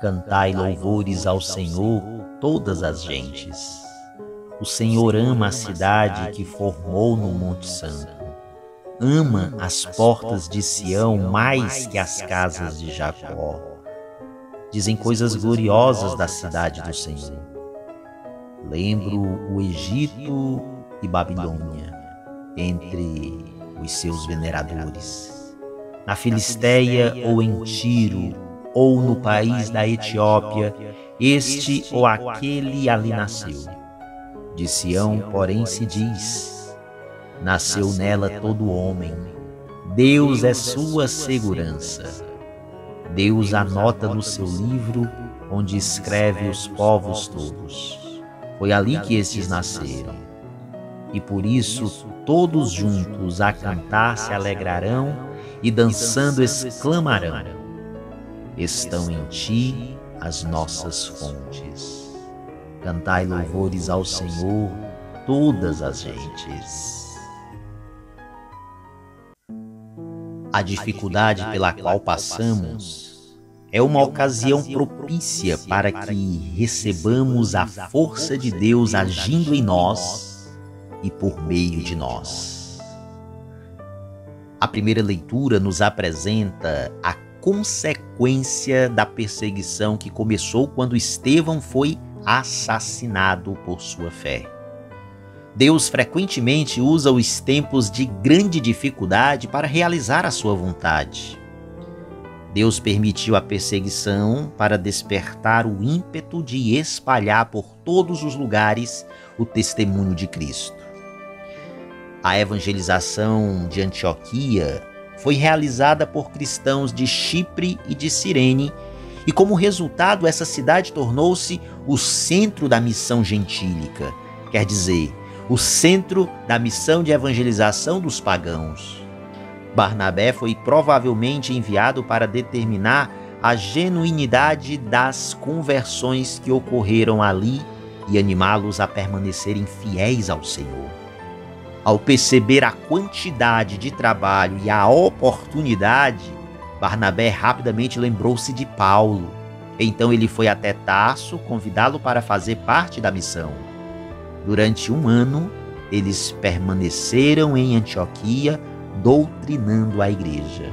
Cantai louvores ao Senhor, todas as gentes. O Senhor ama a cidade que formou no Monte Santo. Ama as portas de Sião mais que as casas de Jacó. Dizem coisas gloriosas da cidade do Senhor. Lembro o Egito e Babilônia, entre os seus veneradores. Na Filistéia ou em Tiro, ou no país da Etiópia, este ou aquele ali nasceu. De Sião, porém, se diz: nasceu nela todo homem. Deus é sua segurança. Deus anota no seu livro, onde escreve os povos todos. Foi ali que estes nasceram. E por isso todos juntos a cantar se alegrarão e dançando exclamarão: estão em ti as nossas fontes. Cantai louvores ao Senhor, todas as gentes. A dificuldade pela qual passamos é uma ocasião propícia para que recebamos a força de Deus agindo em nós e por meio de nós. A primeira leitura nos apresenta a consequência da perseguição que começou quando Estevão foi assassinado por sua fé. Deus frequentemente usa os tempos de grande dificuldade para realizar a sua vontade. Deus permitiu a perseguição para despertar o ímpeto de espalhar por todos os lugares o testemunho de Cristo. A evangelização de Antioquia foi realizada por cristãos de Chipre e de Cirene, e como resultado essa cidade tornou-se o centro da missão gentílica, quer dizer, o centro da missão de evangelização dos pagãos. Barnabé foi provavelmente enviado para determinar a genuinidade das conversões que ocorreram ali e animá-los a permanecerem fiéis ao Senhor. Ao perceber a quantidade de trabalho e a oportunidade, Barnabé rapidamente lembrou-se de Paulo. Então ele foi até Tarso convidá-lo para fazer parte da missão. Durante 1 ano, eles permaneceram em Antioquia, doutrinando a igreja.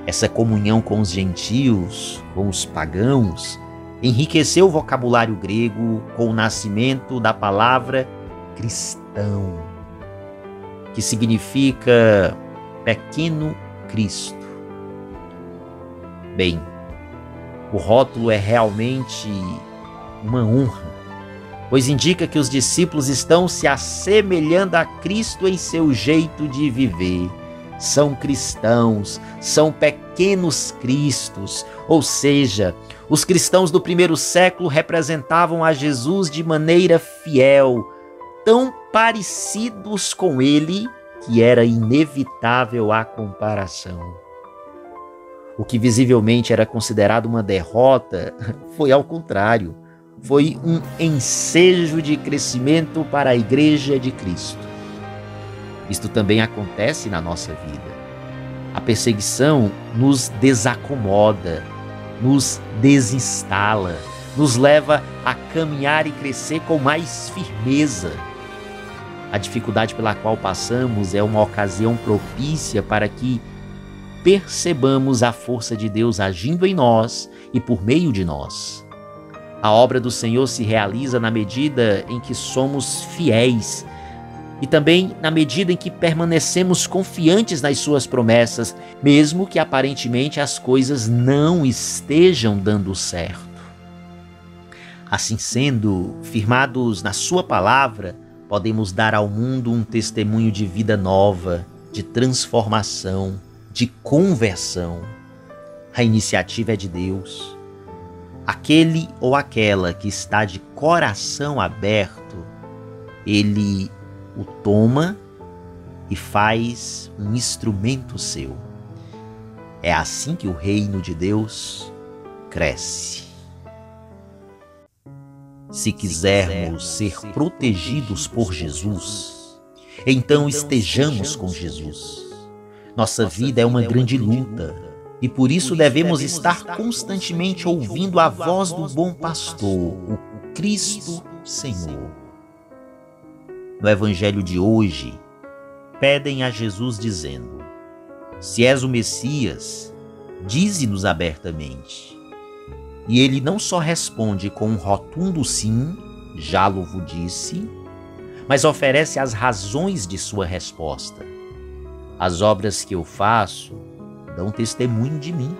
Essa comunhão com os gentios, com os pagãos, enriqueceu o vocabulário grego com o nascimento da palavra cristão, que significa pequeno Cristo. Bem, o rótulo é realmente uma honra, pois indica que os discípulos estão se assemelhando a Cristo em seu jeito de viver. São cristãos, são pequenos cristos, ou seja, os cristãos do primeiro século representavam a Jesus de maneira fiel, tão parecidos com ele que era inevitável a comparação. O que visivelmente era considerado uma derrota foi ao contrário, foi um ensejo de crescimento para a Igreja de Cristo. Isto também acontece na nossa vida. A perseguição nos desacomoda, nos desinstala, nos leva a caminhar e crescer com mais firmeza. A dificuldade pela qual passamos é uma ocasião propícia para que percebamos a força de Deus agindo em nós e por meio de nós. A obra do Senhor se realiza na medida em que somos fiéis e também na medida em que permanecemos confiantes nas suas promessas, mesmo que aparentemente as coisas não estejam dando certo. Assim sendo, firmados na sua palavra, podemos dar ao mundo um testemunho de vida nova, de transformação, de conversão. A iniciativa é de Deus. Aquele ou aquela que está de coração aberto, ele o toma e faz um instrumento seu. É assim que o reino de Deus cresce. Se quisermos ser protegidos por Jesus, então estejamos com Jesus. Nossa vida é uma grande luta. E por isso devemos estar constantemente ouvindo a voz do bom pastor, o Cristo Senhor. No Evangelho de hoje, pedem a Jesus dizendo: se és o Messias, dize-nos abertamente. E ele não só responde com um rotundo sim, já lo disse, mas oferece as razões de sua resposta. As obras que eu faço dão testemunho de mim.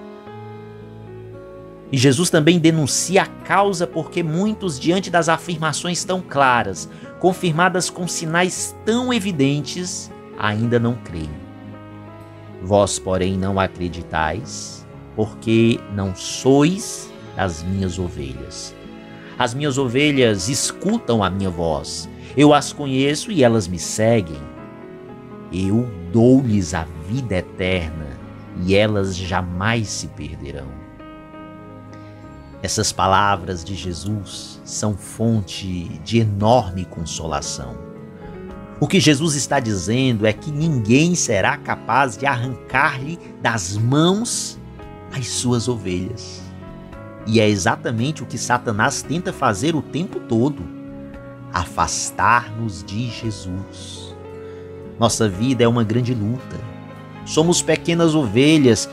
E Jesus também denuncia a causa porque muitos, diante das afirmações tão claras, confirmadas com sinais tão evidentes, ainda não creem. Vós, porém, não acreditais, porque não sois das minhas ovelhas. As minhas ovelhas escutam a minha voz. Eu as conheço e elas me seguem. Eu dou-lhes a vida eterna e elas jamais se perderão. Essas palavras de Jesus são fonte de enorme consolação. O que Jesus está dizendo é que ninguém será capaz de arrancar-lhe das mãos as suas ovelhas. E é exatamente o que Satanás tenta fazer o tempo todo: afastar-nos de Jesus. Nossa vida é uma grande luta. Somos pequenas ovelhas,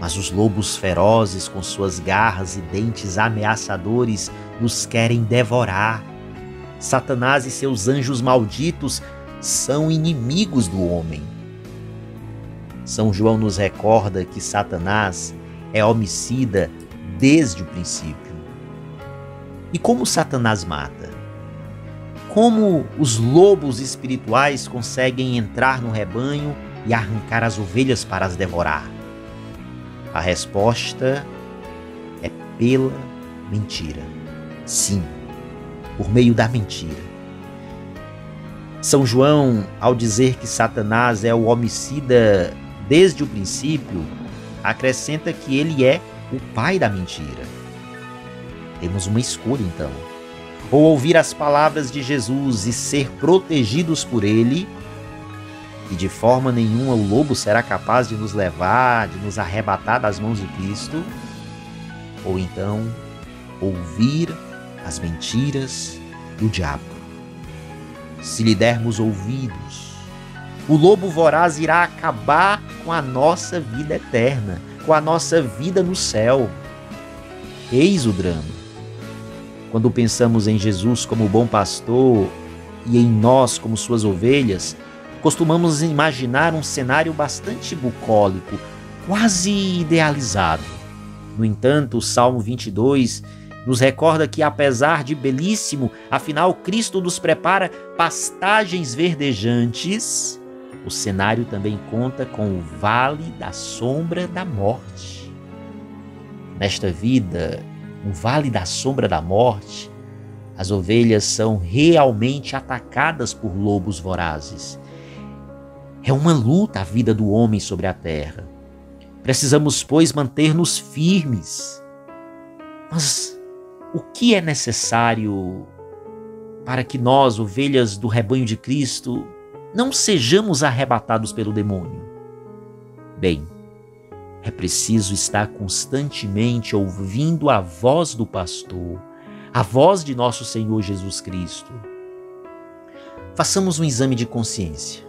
mas os lobos ferozes, com suas garras e dentes ameaçadores, nos querem devorar. Satanás e seus anjos malditos são inimigos do homem. São João nos recorda que Satanás é homicida desde o princípio. E como Satanás mata? Como os lobos espirituais conseguem entrar no rebanho e arrancar as ovelhas para as devorar? A resposta é pela mentira. Sim, por meio da mentira. São João, ao dizer que Satanás é o homicida desde o princípio, acrescenta que ele é o pai da mentira. Temos uma escolha, então: ou ouvir as palavras de Jesus e ser protegidos por ele, e de forma nenhuma o lobo será capaz de nos levar, de nos arrebatar das mãos de Cristo, ou então ouvir as mentiras do diabo. Se lhe dermos ouvidos, o lobo voraz irá acabar com a nossa vida eterna, com a nossa vida no céu. Eis o drama. Quando pensamos em Jesus como bom pastor e em nós como suas ovelhas, costumamos imaginar um cenário bastante bucólico, quase idealizado. No entanto, o Salmo 22 nos recorda que, apesar de belíssimo, afinal Cristo nos prepara pastagens verdejantes. O cenário também conta com o vale da sombra da morte. Nesta vida, no vale da sombra da morte, as ovelhas são realmente atacadas por lobos vorazes. É uma luta a vida do homem sobre a terra. Precisamos, pois, manter-nos firmes. Mas o que é necessário para que nós, ovelhas do rebanho de Cristo, não sejamos arrebatados pelo demônio? Bem, é preciso estar constantemente ouvindo a voz do pastor, a voz de nosso Senhor Jesus Cristo. Façamos um exame de consciência.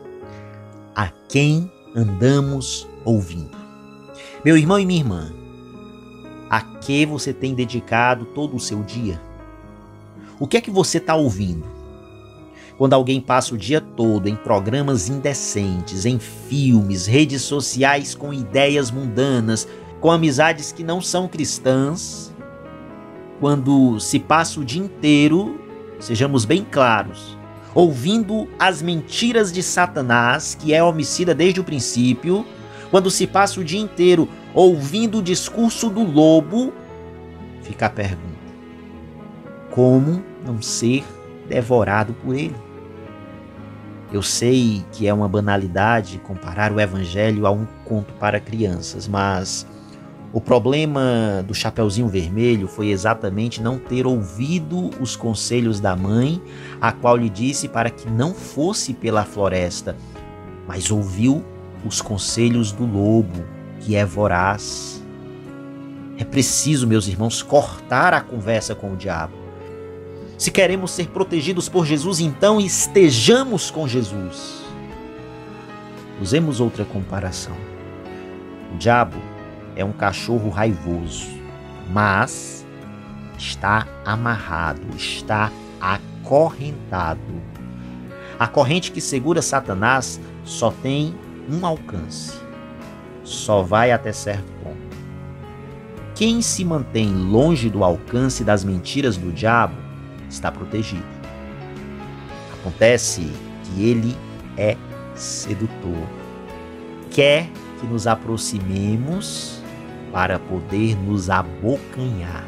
A quem andamos ouvindo? Meu irmão e minha irmã, a que você tem dedicado todo o seu dia? O que é que você está ouvindo? Quando alguém passa o dia todo em programas indecentes, em filmes, redes sociais com ideias mundanas, com amizades que não são cristãs, quando se passa o dia inteiro, sejamos bem claros, ouvindo as mentiras de Satanás, que é homicida desde o princípio, quando se passa o dia inteiro ouvindo o discurso do lobo, fica a pergunta: como não ser devorado por ele? Eu sei que é uma banalidade comparar o Evangelho a um conto para crianças, mas o problema do Chapeuzinho Vermelho foi exatamente não ter ouvido os conselhos da mãe, a qual lhe disse para que não fosse pela floresta, mas ouviu os conselhos do lobo, que é voraz. É preciso, meus irmãos, cortar a conversa com o diabo. Se queremos ser protegidos por Jesus, então estejamos com Jesus. Usemos outra comparação. O diabo é um cachorro raivoso, mas está amarrado, está acorrentado. A corrente que segura Satanás só tem um alcance, só vai até certo ponto. Quem se mantém longe do alcance das mentiras do diabo está protegido. Acontece que ele é sedutor. Quer que nos aproximemos para poder nos abocanhar.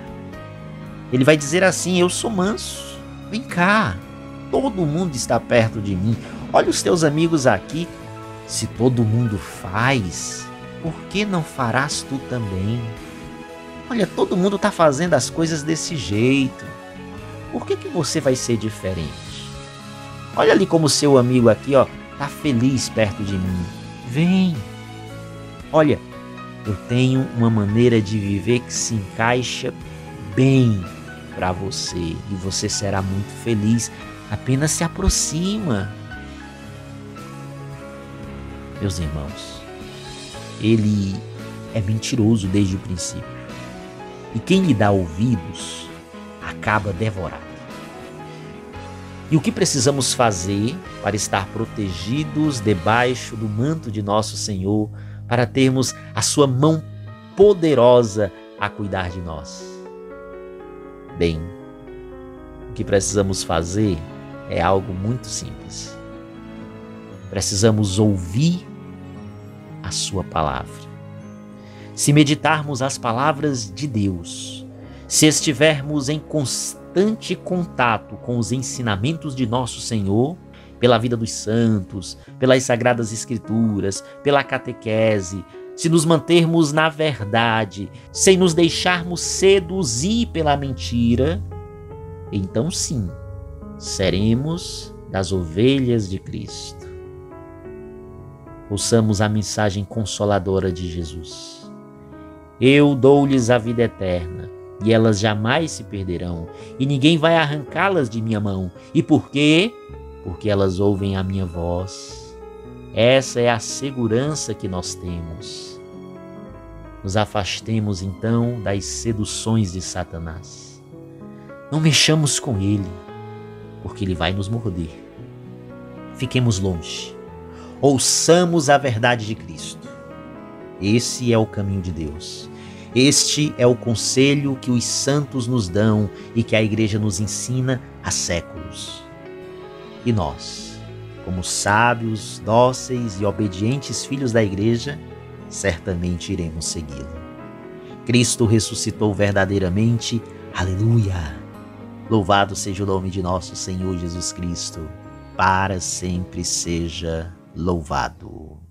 Ele vai dizer assim: eu sou manso, vem cá, todo mundo está perto de mim. Olha os teus amigos aqui. Se todo mundo faz, por que não farás tu também? Olha, todo mundo está fazendo as coisas desse jeito. Por que você vai ser diferente? Olha ali como seu amigo aqui, ó, tá feliz perto de mim. Vem. Olha, eu tenho uma maneira de viver que se encaixa bem para você e você será muito feliz. Apenas se aproxima. Meus irmãos, ele é mentiroso desde o princípio. E quem lhe dá ouvidos acaba devorado. E o que precisamos fazer para estar protegidos debaixo do manto de nosso Senhor, para termos a sua mão poderosa a cuidar de nós? Bem, o que precisamos fazer é algo muito simples. Precisamos ouvir a sua palavra. Se meditarmos as palavras de Deus, se estivermos em constante contato com os ensinamentos de nosso Senhor, pela vida dos santos, pelas sagradas escrituras, pela catequese, se nos mantermos na verdade, sem nos deixarmos seduzir pela mentira, então sim, seremos das ovelhas de Cristo. Ouçamos a mensagem consoladora de Jesus. Eu dou-lhes a vida eterna, e elas jamais se perderão, e ninguém vai arrancá-las de minha mão. E por quê? Porque elas ouvem a minha voz. Essa é a segurança que nós temos. Nos afastemos então das seduções de Satanás. Não mexamos com ele, porque ele vai nos morder. Fiquemos longe. Ouçamos a verdade de Cristo. Esse é o caminho de Deus. Este é o conselho que os santos nos dão e que a igreja nos ensina há séculos. E nós, como sábios, dóceis e obedientes filhos da igreja, certamente iremos segui-lo. Cristo ressuscitou verdadeiramente. Aleluia! Louvado seja o nome de nosso Senhor Jesus Cristo. Para sempre seja louvado.